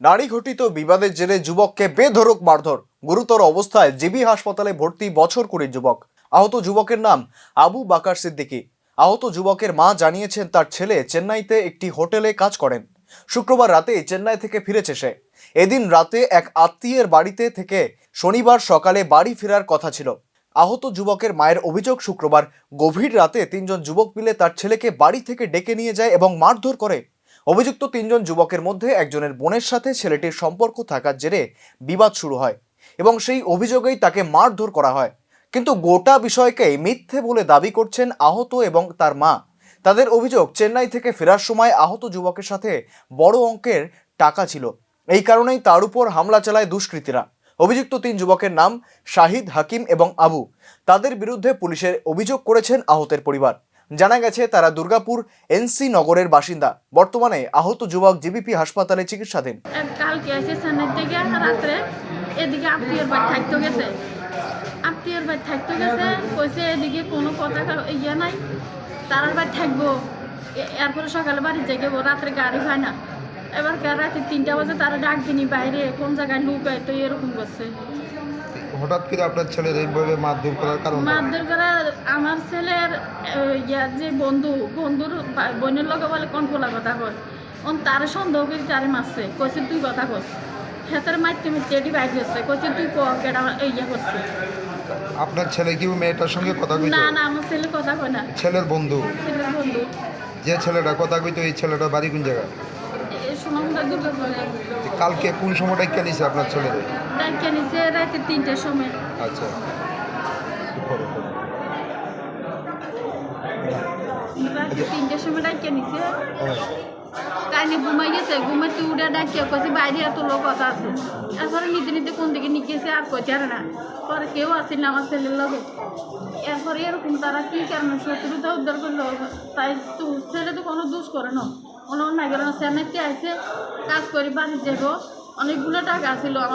নারী ঘটিত বিবাদের জেরে যুবককে বেধড়ক মারধর, গুরুতর অবস্থায় জিবি হাসপাতালে ভর্তি বছর কুড়ির যুবক। আহত যুবকের নাম আবু বাকার সিদ্দিকী। আহত যুবকের মা জানিয়েছেন তার ছেলে চেন্নাইতে একটি হোটেলে কাজ করেন। শুক্রবার রাতে চেন্নাই থেকে ফিরেছে সে। এদিন রাতে এক আত্মীয়ের বাড়িতে থেকে শনিবার সকালে বাড়ি ফেরার কথা ছিল। আহত যুবকের মায়ের অভিযোগ, শুক্রবার গভীর রাতে তিনজন যুবক মিলে তার ছেলেকে বাড়ি থেকে ডেকে নিয়ে যায় এবং মারধর করে। অভিযুক্ত তিনজন যুবকের মধ্যে একজনের বোনের সাথে ছেলেটির সম্পর্ক থাকার জেরে বিবাদ শুরু হয় এবং সেই অভিযোগেই তাকে মারধর করা হয়। কিন্তু গোটা বিষয়কেই মিথ্যে বলে দাবি করছেন আহত এবং তার মা। তাদের অভিযোগ, চেন্নাই থেকে ফেরার সময় আহত যুবকের সাথে বড় অঙ্কের টাকা ছিল, এই কারণেই তার উপর হামলা চালায় দুষ্কৃতীরা। অভিযুক্ত তিন যুবকের নাম শাহিদ, হাকিম এবং আবু। তাদের বিরুদ্ধে পুলিশের অভিযোগ করেছেন আহতের পরিবার। জানা গেছে তারা দুর্গাপুর এনসি নগরের বাসিন্দা। বর্তমানে আহত যুবক জিবিপি হাসপাতালে চিকিৎসাধীন। কালকে এসে চেন্নাই থেকে রাত্রে এদিকে আত্মীয়ের বাড়ি থাকতে গেছে। কইছে এদিকে কোনো কথা নাই, তারার বাড়ি থাকবো। এরপরে সকালে বাড়ি যাবো, রাত্রে গাড়ি হয় না। এবার রাতে 3টা বাজে তারা ডাক দিনি বাইরে কোন জায়গায় লুকায়, তো এরকম করছে। হঠাৎ করে আপনার ছেলের এইভাবে মারধর করার কারণ? মারধর করে আমার ছেলের যে বন্ধুর বোনের লগে বলে কোন পোলা কথা কয়, তারে সন্দেহ করে তারে মারছে। কইছে তুই কথা কস, হেতারে মারতে এটি বাইর হচ্ছে। কইছে তুই কেডা করছে। আপনার ছেলে কি মেয়েটার সঙ্গে কথা কইতো? না, আমার ছেলে কথা কয় না। ছেলের বন্ধু? ছেলের বন্ধু। যে ছেলেটা কথা কইতো, এই ছেলেটার বাড়ি কোন জায়গায়? সুনামদা দুর্গাপুরে। কালকে কোন সময় ডাক্কা নিছে আপনার ছেলের? ডাক্কা নিছে রাতে 3টার সময়। আচ্ছা, রাতে 3টার সময় ডাক্কা নিছে। কাইনে ঘুমাই গেছে, ঘুমাইতে উঠে ডাকিয়া কইছে বাইরে এত লোক কথা আছে। এরপরে নিতে কোন দিকে নিয়ে গেছে আর কইতে আর না। পরে কেউ আসেন না আমার ছেলের লগে। এরপরে এরকম তারা কি কারণে শত্রুতা উদ্ধার করলো, তাই তো ছেলে তো কোনো দোষ করে না। অন্য না গেল, চেন্নাইতে আসে কাজ করি, বাড়ি যাবো, অনেকগুলো টাকা ছিল আমার